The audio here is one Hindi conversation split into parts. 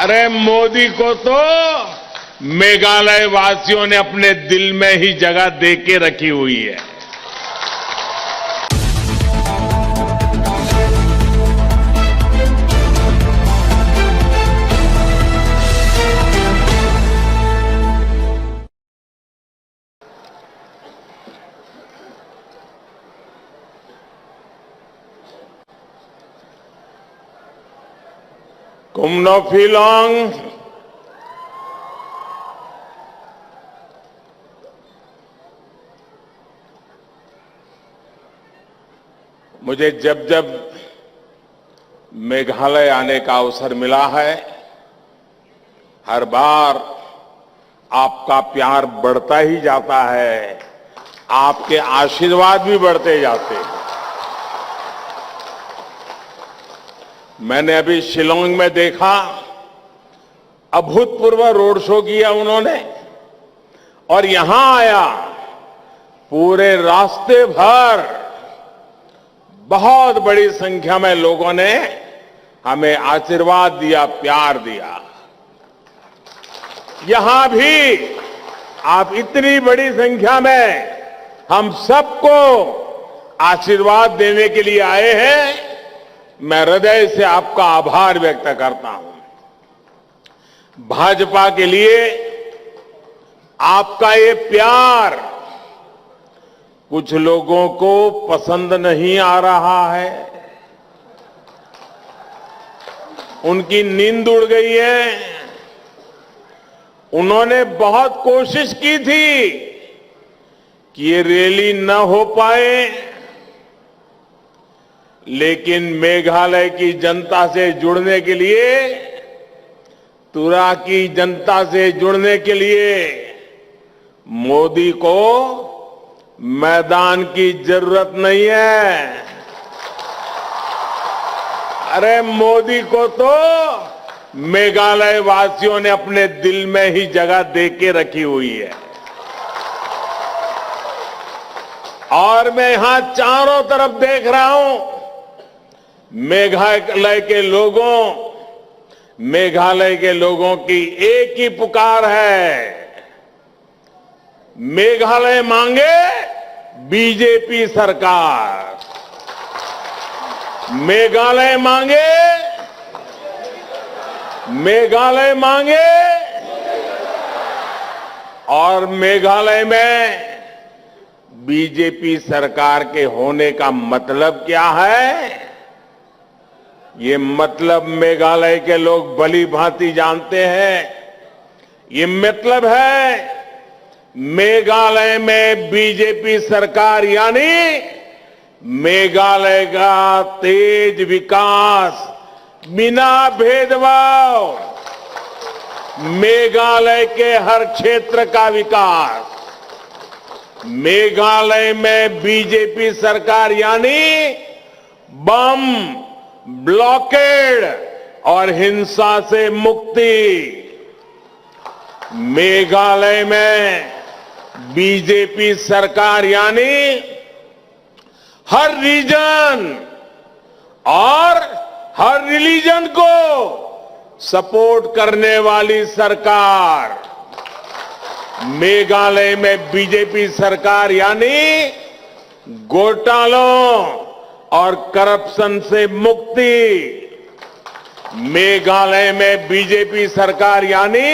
अरे मोदी को तो मेघालय वासियों ने अपने दिल में ही जगह दे के रखी हुई है। कुमनोफिलोंग मुझे जब जब मेघालय आने का अवसर मिला है, हर बार आपका प्यार बढ़ता ही जाता है, आपके आशीर्वाद भी बढ़ते जाते हैं। मैंने अभी शिलोंग में देखा, अभूतपूर्व रोड शो किया उन्होंने, और यहां आया, पूरे रास्ते भर बहुत बड़ी संख्या में लोगों ने हमें आशीर्वाद दिया, प्यार दिया। यहां भी आप इतनी बड़ी संख्या में हम सबको आशीर्वाद देने के लिए आए हैं। मैं हृदय से आपका आभार व्यक्त करता हूं। भाजपा के लिए आपका ये प्यार कुछ लोगों को पसंद नहीं आ रहा है, उनकी नींद उड़ गई है। उन्होंने बहुत कोशिश की थी कि ये रैली न हो पाए, लेकिन मेघालय की जनता से जुड़ने के लिए, तुरा की जनता से जुड़ने के लिए मोदी को मैदान की जरूरत नहीं है। अरे मोदी को तो मेघालय वासियों ने अपने दिल में ही जगह दे के रखी हुई है। और मैं यहां चारों तरफ देख रहा हूं, मेघालय के लोगों की एक ही पुकार है, मेघालय मांगे बीजेपी सरकार, मेघालय मांगे और मेघालय में बीजेपी सरकार के होने का मतलब क्या है? ये मतलब मेघालय के लोग भली भांति जानते हैं। ये मतलब है, मेघालय में बीजेपी सरकार यानी मेघालय का तेज विकास बिना भेदभाव, मेघालय के हर क्षेत्र का विकास। मेघालय में बीजेपी सरकार यानी बम, ब्लॉकेड और हिंसा से मुक्ति। मेघालय में बीजेपी सरकार यानी हर रीजन और हर रिलीजन को सपोर्ट करने वाली सरकार। मेघालय में बीजेपी सरकार यानी घोटालों और करप्शन से मुक्ति। मेघालय में बीजेपी सरकार यानी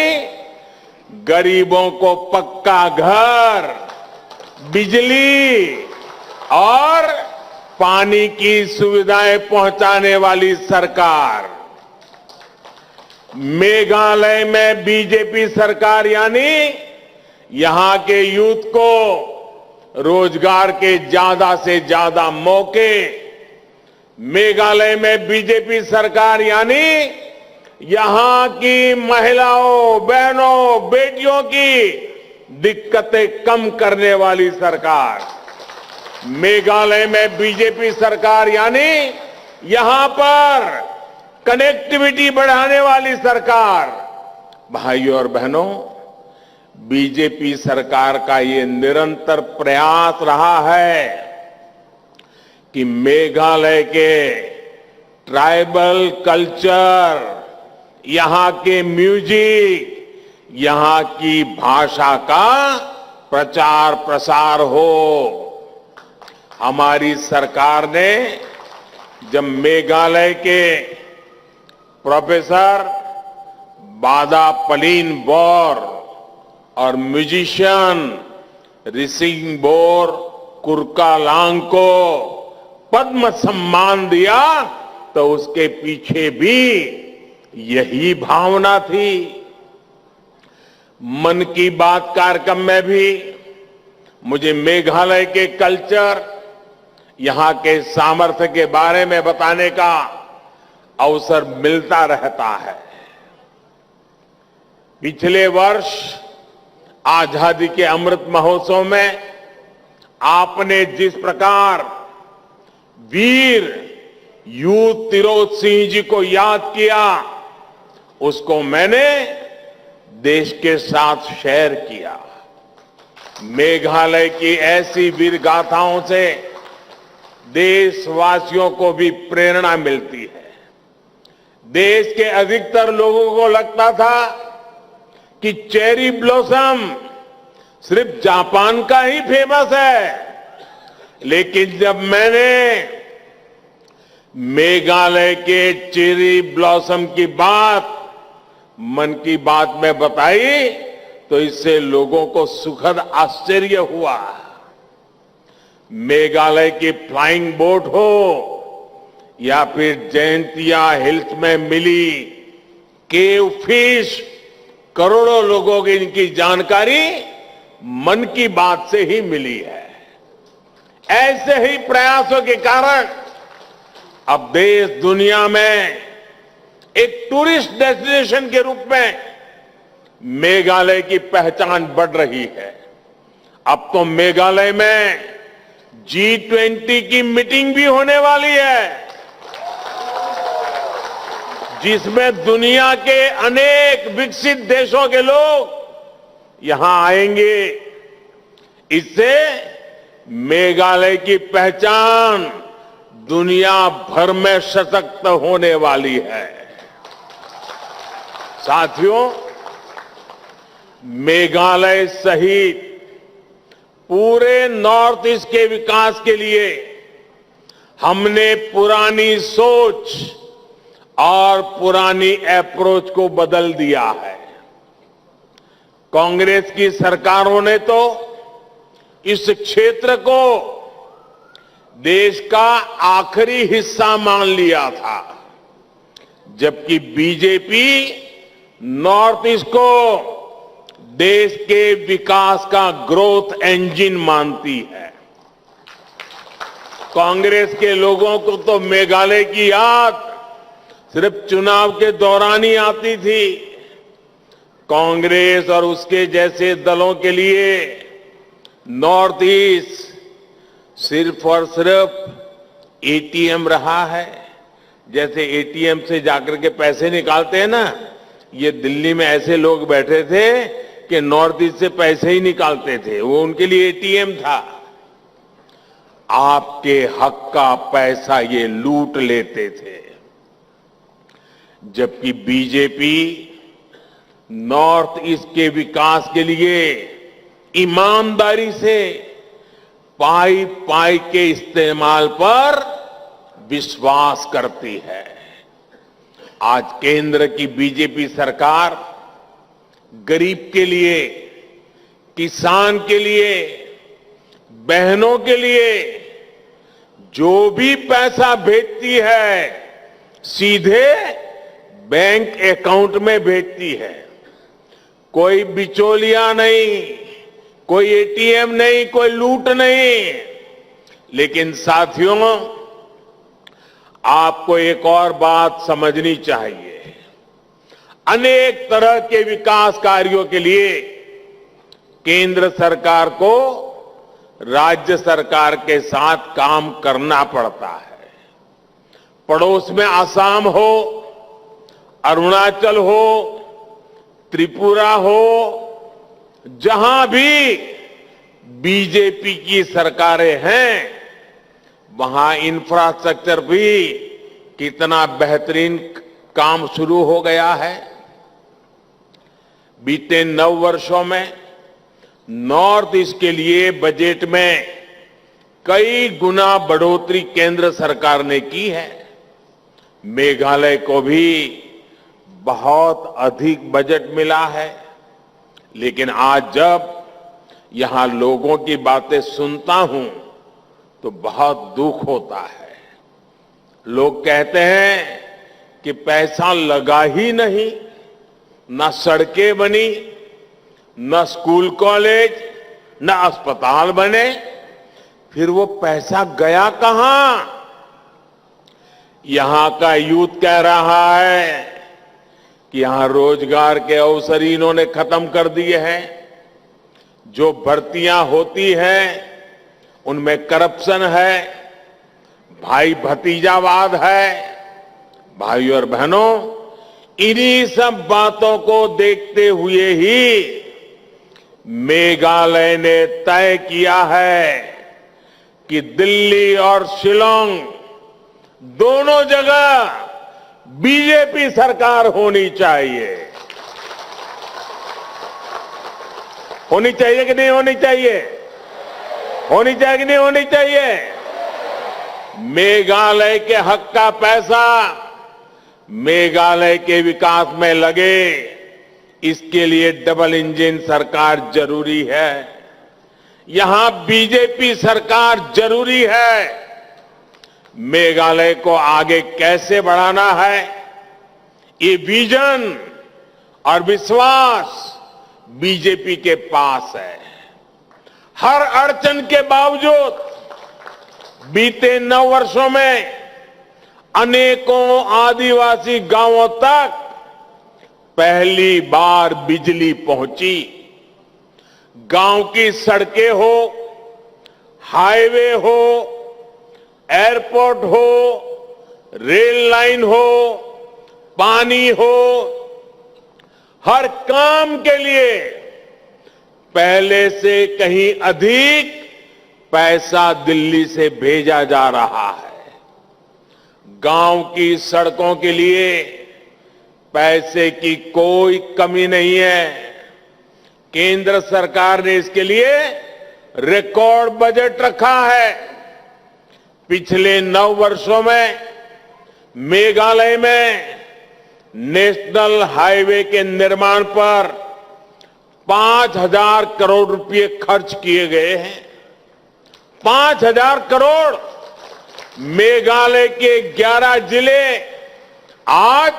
गरीबों को पक्का घर, बिजली और पानी की सुविधाएं पहुंचाने वाली सरकार। मेघालय में बीजेपी सरकार यानी यहां के यूथ को रोजगार के ज्यादा से ज्यादा मौके। मेघालय में बीजेपी सरकार यानी यहां की महिलाओं, बहनों, बेटियों की दिक्कतें कम करने वाली सरकार। मेघालय में बीजेपी सरकार यानी यहां पर कनेक्टिविटी बढ़ाने वाली सरकार। भाइयों और बहनों, बीजेपी सरकार का ये निरंतर प्रयास रहा है कि मेघालय के ट्राइबल कल्चर, यहां के म्यूजिक, यहां की भाषा का प्रचार प्रसार हो। हमारी सरकार ने जब मेघालय के प्रोफेसर बादा पलीन बोर और म्यूजिशियन रिसिंगबोर कुरकालांग को पद्म सम्मान दिया तो उसके पीछे भी यही भावना थी। मन की बात कार्यक्रम में भी मुझे मेघालय के कल्चर, यहां के सामर्थ्य के बारे में बताने का अवसर मिलता रहता है। पिछले वर्ष आजादी के अमृत महोत्सव में आपने जिस प्रकार वीर यू तिरोत सिंह जी को याद किया, उसको मैंने देश के साथ शेयर किया। मेघालय की ऐसी वीर गाथाओं से देशवासियों को भी प्रेरणा मिलती है। देश के अधिकतर लोगों को लगता था कि चेरी ब्लॉसम सिर्फ जापान का ही फेमस है, लेकिन जब मैंने मेघालय के चेरी ब्लॉसम की बात मन की बात में बताई तो इससे लोगों को सुखद आश्चर्य हुआ। मेघालय की फ्लाइंग बोट हो या फिर जयंतिया हिल्स में मिली केव फिश, करोड़ों लोगों की इनकी जानकारी मन की बात से ही मिली है। ऐसे ही प्रयासों के कारण अब देश दुनिया में एक टूरिस्ट डेस्टिनेशन के रूप में मेघालय की पहचान बढ़ रही है। अब तो मेघालय में G20 की मीटिंग भी होने वाली है, जिसमें दुनिया के अनेक विकसित देशों के लोग यहां आएंगे। इससे मेघालय की पहचान दुनिया भर में सशक्त होने वाली है। साथियों, मेघालय सहित पूरे नॉर्थ ईस्ट के विकास के लिए हमने पुरानी सोच और पुरानी अप्रोच को बदल दिया है। कांग्रेस की सरकारों ने तो इस क्षेत्र को देश का आखिरी हिस्सा मान लिया था, जबकि बीजेपी नॉर्थ ईस्ट को देश के विकास का ग्रोथ इंजन मानती है। कांग्रेस के लोगों को तो मेघालय की याद सिर्फ चुनाव के दौरान ही आती थी। कांग्रेस और उसके जैसे दलों के लिए नॉर्थ ईस्ट सिर्फ और सिर्फ एटीएम रहा है। जैसे एटीएम से जाकर के पैसे निकालते हैं ना, ये दिल्ली में ऐसे लोग बैठे थे कि नॉर्थ ईस्ट से पैसे ही निकालते थे, वो उनके लिए एटीएम था। आपके हक का पैसा ये लूट लेते थे, जबकि बीजेपी नॉर्थ ईस्ट के विकास के लिए ईमानदारी से पाई पाई के इस्तेमाल पर विश्वास करती है। आज केंद्र की बीजेपी सरकार गरीब के लिए, किसान के लिए, बहनों के लिए जो भी पैसा भेजती है सीधे बैंक अकाउंट में भेजती है। कोई बिचौलिया नहीं, कोई एटीएम नहीं, कोई लूट नहीं। लेकिन साथियों, आपको एक और बात समझनी चाहिए। अनेक तरह के विकास कार्यों के लिए केंद्र सरकार को राज्य सरकार के साथ काम करना पड़ता है। पड़ोस में आसाम हो, अरुणाचल हो, त्रिपुरा हो, जहां भी बीजेपी की सरकारें हैं, वहां इंफ्रास्ट्रक्चर भी कितना बेहतरीन काम शुरू हो गया है। बीते 9 वर्षों में नॉर्थ ईस्ट के लिए बजट में कई गुना बढ़ोतरी केंद्र सरकार ने की है। मेघालय को भी बहुत अधिक बजट मिला है। लेकिन आज जब यहां लोगों की बातें सुनता हूं तो बहुत दुख होता है। लोग कहते हैं कि पैसा लगा ही नहीं, न सड़कें बनी, न स्कूल कॉलेज, न अस्पताल बने, फिर वो पैसा गया कहां? यहां का यूथ कह रहा है कि यहां रोजगार के अवसर इन्होंने खत्म कर दिए हैं। जो भर्तियां होती हैं उनमें करप्शन है, भाई भतीजावाद है। भाई और बहनों, इन्हीं सब बातों को देखते हुए ही मेघालय ने तय किया है कि दिल्ली और शिलांग दोनों जगह बीजेपी सरकार होनी चाहिए। होनी चाहिए कि नहीं होनी चाहिए? होनी चाहिए कि नहीं होनी चाहिए? मेघालय के हक का पैसा मेघालय के विकास में लगे, इसके लिए डबल इंजन सरकार जरूरी है। यहां बीजेपी सरकार जरूरी है। मेघालय को आगे कैसे बढ़ाना है, ये विजन और विश्वास बीजेपी के पास है। हर अड़चन के बावजूद बीते 9 वर्षों में अनेकों आदिवासी गांवों तक पहली बार बिजली पहुंची। गांव की सड़कें हो, हाईवे हो, एयरपोर्ट हो, रेल लाइन हो, पानी हो, हर काम के लिए पहले से कहीं अधिक पैसा दिल्ली से भेजा जा रहा है। गांव की सड़कों के लिए पैसे की कोई कमी नहीं है। केंद्र सरकार ने इसके लिए रिकॉर्ड बजट रखा है। पिछले 9 वर्षों में मेघालय में नेशनल हाईवे के निर्माण पर 5,000 करोड़ रुपए खर्च किए गए हैं। 5,000 करोड़। मेघालय के 11 जिले आज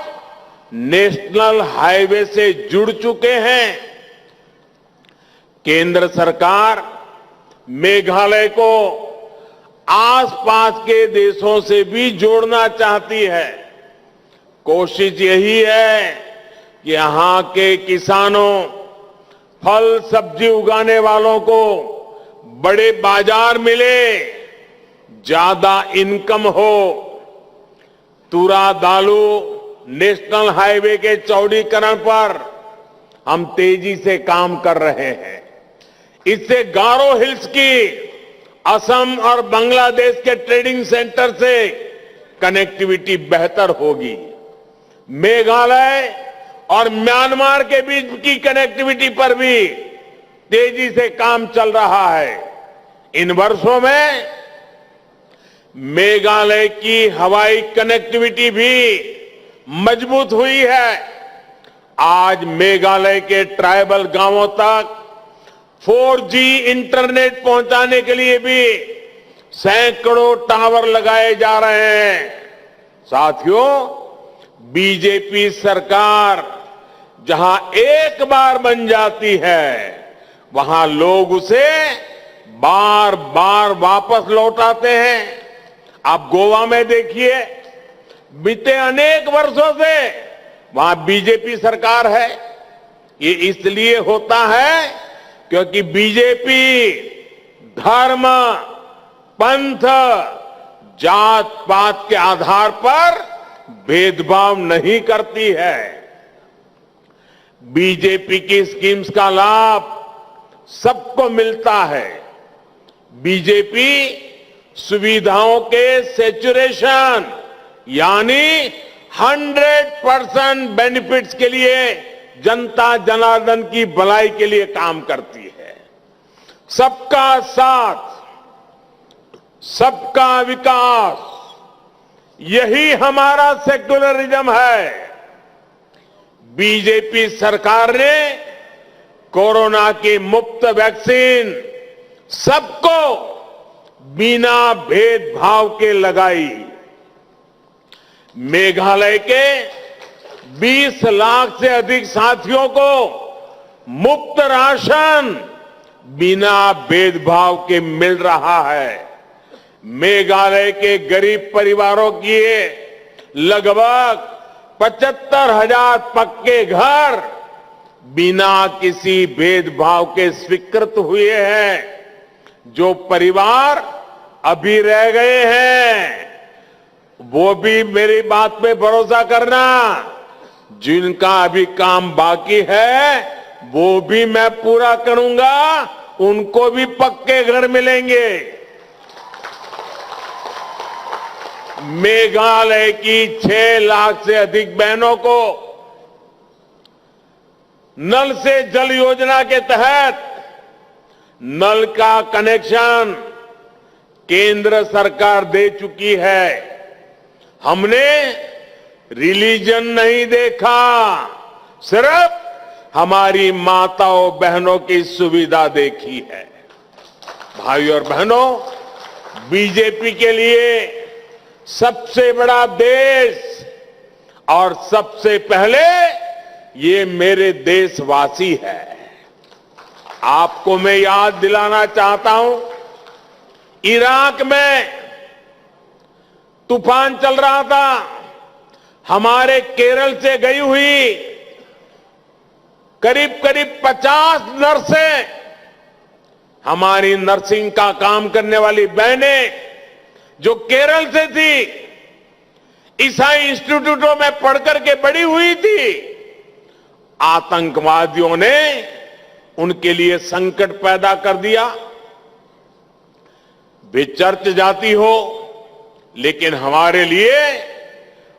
नेशनल हाईवे से जुड़ चुके हैं। केंद्र सरकार मेघालय को आसपास के देशों से भी जोड़ना चाहती है। कोशिश यही है कि यहां के किसानों, फल सब्जी उगाने वालों को बड़े बाजार मिले, ज्यादा इनकम हो। तुरा दालू नेशनल हाईवे के चौड़ीकरण पर हम तेजी से काम कर रहे हैं। इससे गारो हिल्स की असम और बांग्लादेश के ट्रेडिंग सेंटर से कनेक्टिविटी बेहतर होगी। मेघालय और म्यांमार के बीच की कनेक्टिविटी पर भी तेजी से काम चल रहा है। इन वर्षों में मेघालय की हवाई कनेक्टिविटी भी मजबूत हुई है। आज मेघालय के ट्राइबल गांवों तक 4G इंटरनेट पहुंचाने के लिए भी सैकड़ों टावर लगाए जा रहे हैं। साथियों, बीजेपी सरकार जहां एक बार बन जाती है, वहां लोग उसे बार बार वापस लौटाते हैं। आप गोवा में देखिए, बीते अनेक वर्षों से वहां बीजेपी सरकार है। ये इसलिए होता है क्योंकि बीजेपी धर्म, पंथ, जात पात के आधार पर भेदभाव नहीं करती है। बीजेपी की स्कीम्स का लाभ सबको मिलता है। बीजेपी सुविधाओं के सैचुरेशन यानी 100% बेनिफिट्स के लिए, जनता जनार्दन की भलाई के लिए काम करती है। सबका साथ, सबका विकास, यही हमारा सेक्युलरिज्म है। बीजेपी सरकार ने कोरोना की मुफ्त वैक्सीन सबको बिना भेदभाव के लगाई। मेघालय के 20 लाख से अधिक साथियों को मुफ्त राशन बिना भेदभाव के मिल रहा है। मेघालय के गरीब परिवारों की लगभग 75,000 पक्के घर बिना किसी भेदभाव के स्वीकृत हुए हैं। जो परिवार अभी रह गए हैं, वो भी मेरी बात पे भरोसा करना, जिनका अभी काम बाकी है वो भी मैं पूरा करूंगा, उनको भी पक्के घर मिलेंगे। मेघालय की 6 लाख से अधिक बहनों को नल से जल योजना के तहत नल का कनेक्शन केंद्र सरकार दे चुकी है। हमने रिलीजन नहीं देखा, सिर्फ हमारी माताओं बहनों की सुविधा देखी है। भाइयों और बहनों, बीजेपी के लिए सबसे बड़ा देश और सबसे पहले ये मेरे देशवासी है। आपको मैं याद दिलाना चाहता हूं, इराक में तूफान चल रहा था, हमारे केरल से गई हुई करीब करीब 50 नर्सें, हमारी नर्सिंग का काम करने वाली बहनें जो केरल से थी, ईसाई इंस्टीट्यूटों में पढ़कर के बड़ी हुई थी, आतंकवादियों ने उनके लिए संकट पैदा कर दिया। वे चर्च जाती हो, लेकिन हमारे लिए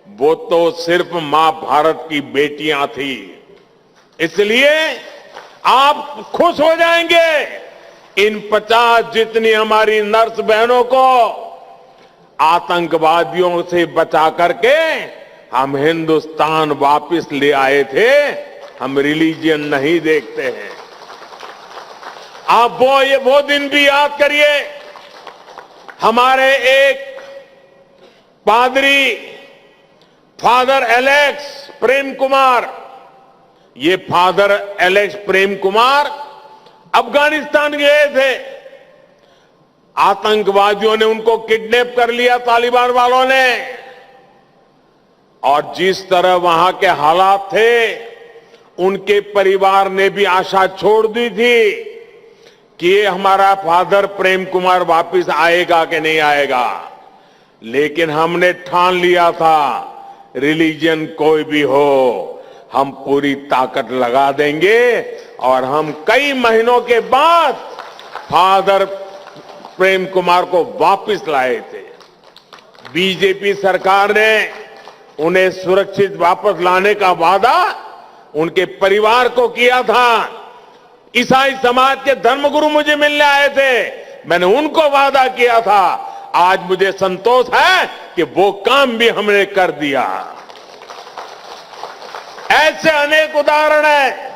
वो तो सिर्फ मां भारत की बेटियां थी। इसलिए आप खुश हो जाएंगे, इन 50 जितनी हमारी नर्स बहनों को आतंकवादियों से बचा करके हम हिंदुस्तान वापस ले आए थे। हम रिलीजन नहीं देखते हैं। आप वो दिन भी याद करिए, हमारे एक पादरी फादर एलेक्स प्रेम कुमार, ये फादर एलेक्स प्रेम कुमार अफगानिस्तान गए थे। आतंकवादियों ने उनको किडनैप कर लिया, तालिबान वालों ने, और जिस तरह वहां के हालात थे, उनके परिवार ने भी आशा छोड़ दी थी कि ये हमारा फादर प्रेम कुमार वापस आएगा कि नहीं आएगा। लेकिन हमने ठान लिया था, रिलीजन कोई भी हो, हम पूरी ताकत लगा देंगे, और हम कई महीनों के बाद फादर प्रेम कुमार को वापस लाए थे। बीजेपी सरकार ने उन्हें सुरक्षित वापस लाने का वादा उनके परिवार को किया था। ईसाई समाज के धर्मगुरु मुझे मिलने आए थे, मैंने उनको वादा किया था। आज मुझे संतोष है कि वो काम भी हमने कर दिया। ऐसे अनेक उदाहरण हैं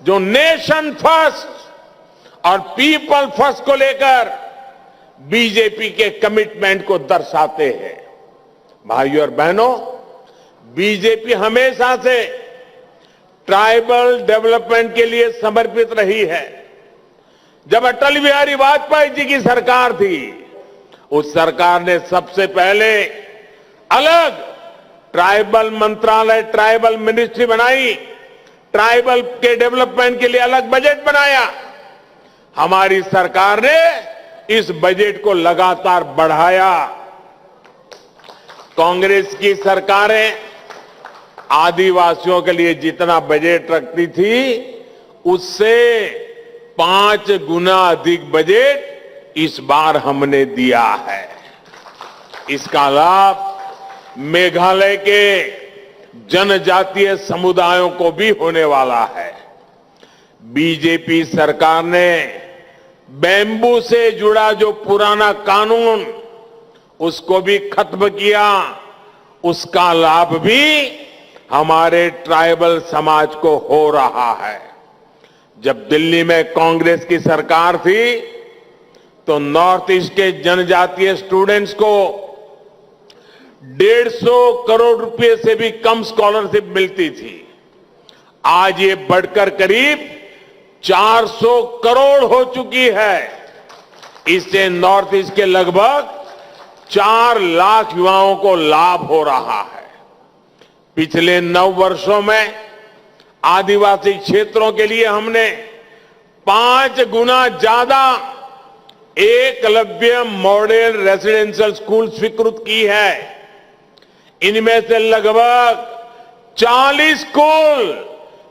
जो नेशन फर्स्ट और पीपल फर्स्ट को लेकर बीजेपी के कमिटमेंट को दर्शाते हैं। भाइयों और बहनों, बीजेपी हमेशा से ट्राइबल डेवलपमेंट के लिए समर्पित रही है। जब अटल बिहारी वाजपेयी जी की सरकार थी, उस सरकार ने सबसे पहले अलग ट्राइबल मंत्रालय, ट्राइबल मिनिस्ट्री बनाई, ट्राइबल के डेवलपमेंट के लिए अलग बजट बनाया। हमारी सरकार ने इस बजट को लगातार बढ़ाया। कांग्रेस की सरकारें आदिवासियों के लिए जितना बजट रखती थी, उससे 5 गुना अधिक बजट इस बार हमने दिया है। इसका लाभ मेघालय के जनजातीय समुदायों को भी होने वाला है। बीजेपी सरकार ने बैम्बू से जुड़ा जो पुराना कानून उसको भी खत्म किया, उसका लाभ भी हमारे ट्राइबल समाज को हो रहा है। जब दिल्ली में कांग्रेस की सरकार थी तो नॉर्थ ईस्ट के जनजातीय स्टूडेंट्स को 150 करोड़ रुपए से भी कम स्कॉलरशिप मिलती थी। आज ये बढ़कर करीब 400 करोड़ हो चुकी है। इससे नॉर्थ ईस्ट के लगभग 4 लाख युवाओं को लाभ हो रहा है। पिछले 9 वर्षों में आदिवासी क्षेत्रों के लिए हमने 5 गुना ज्यादा एकलव्य मॉडल रेसिडेंशियल स्कूल स्वीकृत की है। इनमें से लगभग 40 स्कूल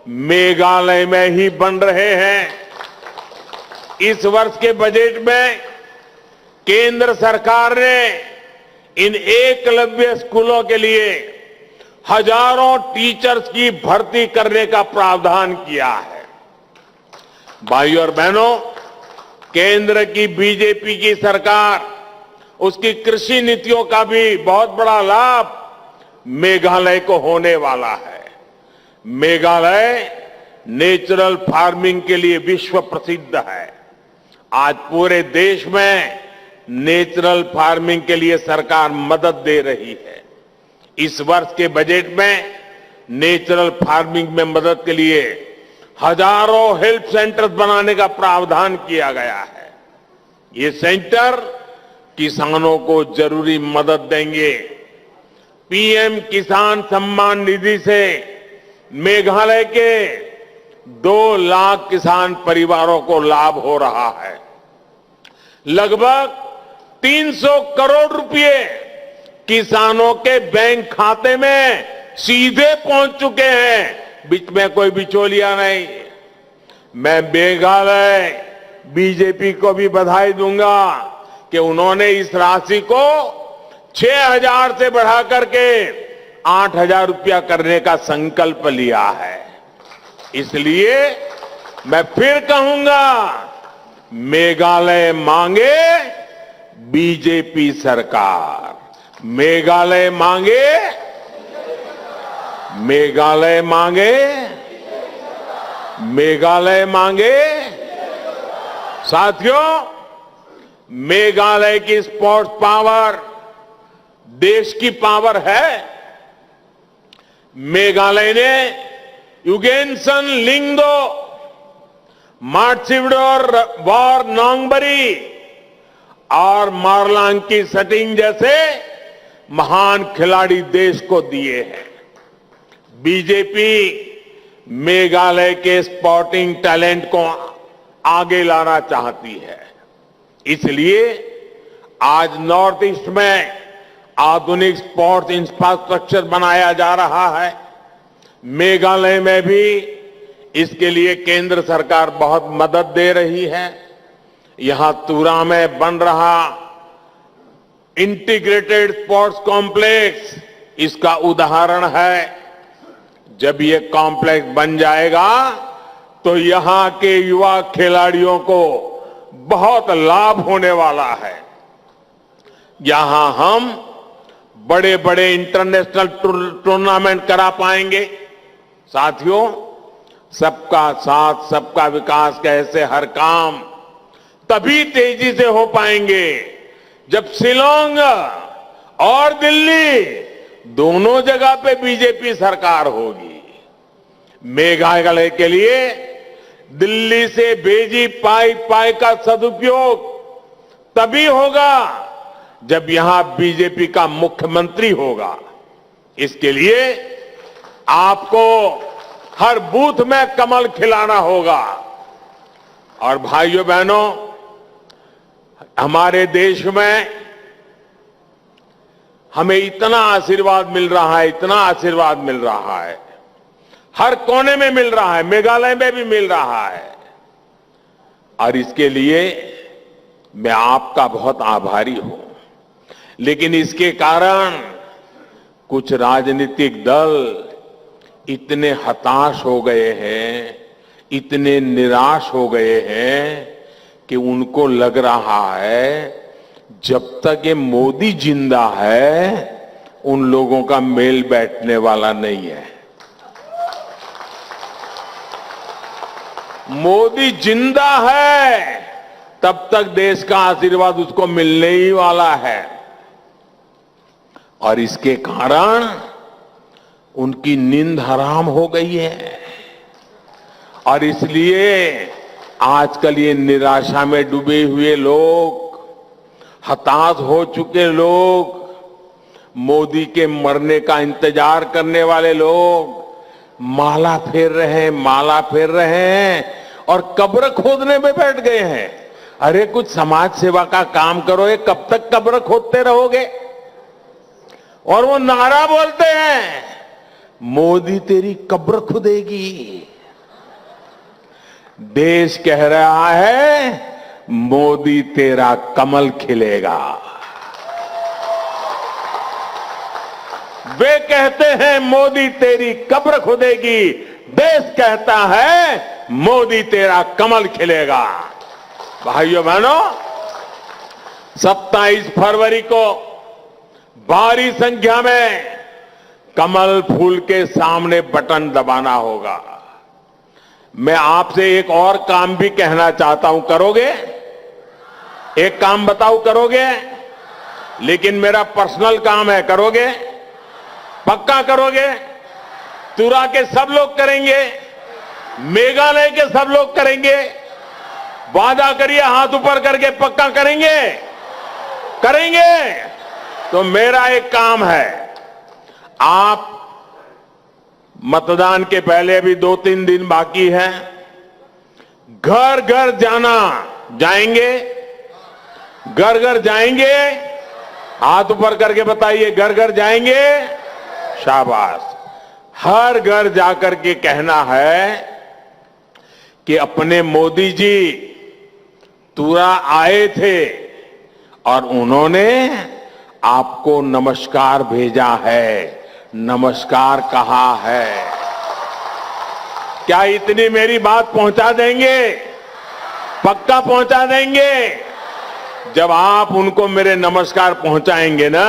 मेघालय में ही बन रहे हैं। इस वर्ष के बजट में केंद्र सरकार ने इन एकलव्य स्कूलों के लिए हजारों टीचर्स की भर्ती करने का प्रावधान किया है। भाइयों और बहनों, केंद्र की बीजेपी की सरकार, उसकी कृषि नीतियों का भी बहुत बड़ा लाभ मेघालय को होने वाला है। मेघालय नेचुरल फार्मिंग के लिए विश्व प्रसिद्ध है। आज पूरे देश में नेचुरल फार्मिंग के लिए सरकार मदद दे रही है। इस वर्ष के बजट में नेचुरल फार्मिंग में मदद के लिए हजारों हेल्प सेंटर्स बनाने का प्रावधान किया गया है। ये सेंटर किसानों को जरूरी मदद देंगे। पीएम किसान सम्मान निधि से मेघालय के 2 लाख किसान परिवारों को लाभ हो रहा है। लगभग 300 करोड़ रुपए किसानों के बैंक खाते में सीधे पहुंच चुके हैं, बीच में कोई बिचौलिया नहीं। मैं मेघालय बीजेपी को भी बधाई दूंगा कि उन्होंने इस राशि को 6,000 से बढ़ा करके 8,000 रुपया करने का संकल्प लिया है। इसलिए मैं फिर कहूंगा, मेघालय मांगे बीजेपी सरकार, मेघालय मांगे, मेघालय मांगे, मेघालय मांगे। साथियों, मेघालय की स्पोर्ट्स पावर देश की पावर है। मेघालय ने युगेनसन लिंगदो, मार्सिवडोर वॉर नोंगबरी और मारलांकी सटिंग जैसे महान खिलाड़ी देश को दिए हैं। बीजेपी मेघालय के स्पोर्टिंग टैलेंट को आगे लाना चाहती है। इसलिए आज नॉर्थ ईस्ट में आधुनिक स्पोर्ट्स इंफ्रास्ट्रक्चर बनाया जा रहा है। मेघालय में भी इसके लिए केंद्र सरकार बहुत मदद दे रही है। यहां तुरा में बन रहा इंटीग्रेटेड स्पोर्ट्स कॉम्प्लेक्स इसका उदाहरण है। जब ये कॉम्प्लेक्स बन जाएगा तो यहां के युवा खिलाड़ियों को बहुत लाभ होने वाला है। यहां हम बड़े बड़े इंटरनेशनल टूर्नामेंट करा पाएंगे। साथियों, सबका साथ सबका विकास का ऐसे हर काम तभी तेजी से हो पाएंगे जब शिलांग और दिल्ली दोनों जगह पे बीजेपी सरकार होगी। मेघालय के लिए दिल्ली से भेजी पाई का सदुपयोग तभी होगा जब यहां बीजेपी का मुख्यमंत्री होगा। इसके लिए आपको हर बूथ में कमल खिलाना होगा। और भाइयों बहनों, हमारे देश में हमें इतना आशीर्वाद मिल रहा है, इतना आशीर्वाद मिल रहा है, हर कोने में मिल रहा है, मेघालय में भी मिल रहा है। और इसके लिए मैं आपका बहुत आभारी हूं। लेकिन इसके कारण कुछ राजनीतिक दल इतने हताश हो गए हैं, इतने निराश हो गए हैं कि उनको लग रहा है जब तक ये मोदी जिंदा है उन लोगों का मेल बैठने वाला नहीं है। मोदी जिंदा है तब तक देश का आशीर्वाद उसको मिलने ही वाला है और इसके कारण उनकी नींद हराम हो गई है और इसलिए आजकल ये निराशा में डूबे हुए लोग, हताश हो चुके लोग, मोदी के मरने का इंतजार करने वाले लोग माला फेर रहे हैं और कब्र खोदने में बैठ गए हैं। अरे कुछ समाज सेवा का काम करो, ये कब तक कब्र खोदते रहोगे? और वो नारा बोलते हैं, मोदी तेरी कब्र खुदेगी। देश कह रहा है, मोदी तेरा कमल खिलेगा। वे कहते हैं मोदी तेरी कब्र खुदेगी, देश कहता है मोदी तेरा कमल खिलेगा। भाइयों बहनों, 27 फरवरी को भारी संख्या में कमल फूल के सामने बटन दबाना होगा। मैं आपसे एक और काम भी कहना चाहता हूं, करोगे? एक काम बताओ, करोगे? लेकिन मेरा पर्सनल काम है, करोगे? पक्का करोगे? तुरा के सब लोग करेंगे, मेघालय के सब लोग करेंगे। वादा करिए, हाथ ऊपर करके, पक्का करेंगे? करेंगे? तो मेरा एक काम है, आप मतदान के पहले अभी 2-3 दिन बाकी है, घर घर जाएंगे? घर घर जाएंगे? हाथ ऊपर करके बताइए, घर घर जाएंगे? शाबाश। हर घर जाकर के कहना है कि अपने मोदी जी तुरा आए थे और उन्होंने आपको नमस्कार भेजा है, नमस्कार कहा है। क्या इतनी मेरी बात पहुंचा देंगे? पक्का पहुंचा देंगे? जब आप उनको मेरे नमस्कार पहुंचाएंगे ना,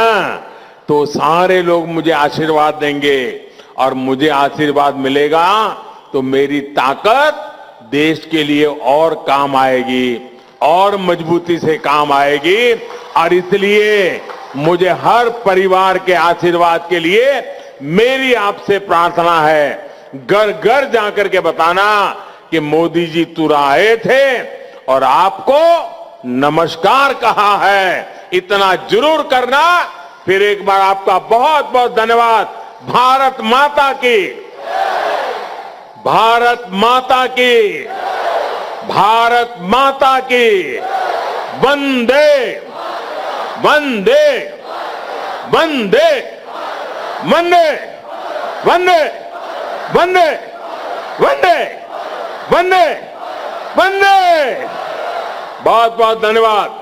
तो सारे लोग मुझे आशीर्वाद देंगे और मुझे आशीर्वाद मिलेगा तो मेरी ताकत देश के लिए और काम आएगी, और मजबूती से काम आएगी। और इसलिए मुझे हर परिवार के आशीर्वाद के लिए मेरी आपसे प्रार्थना है, घर घर जाकर के बताना कि मोदी जी तुरा आए थे और आपको नमस्कार कहा है। इतना जरूर करना। फिर एक बार आपका बहुत बहुत धन्यवाद। भारत माता की, भारत माता की, भारत माता की। वंदे वंदे वंदे वंदे वंदे वंदे वंदे वंदे वंदे। बहुत बहुत धन्यवाद।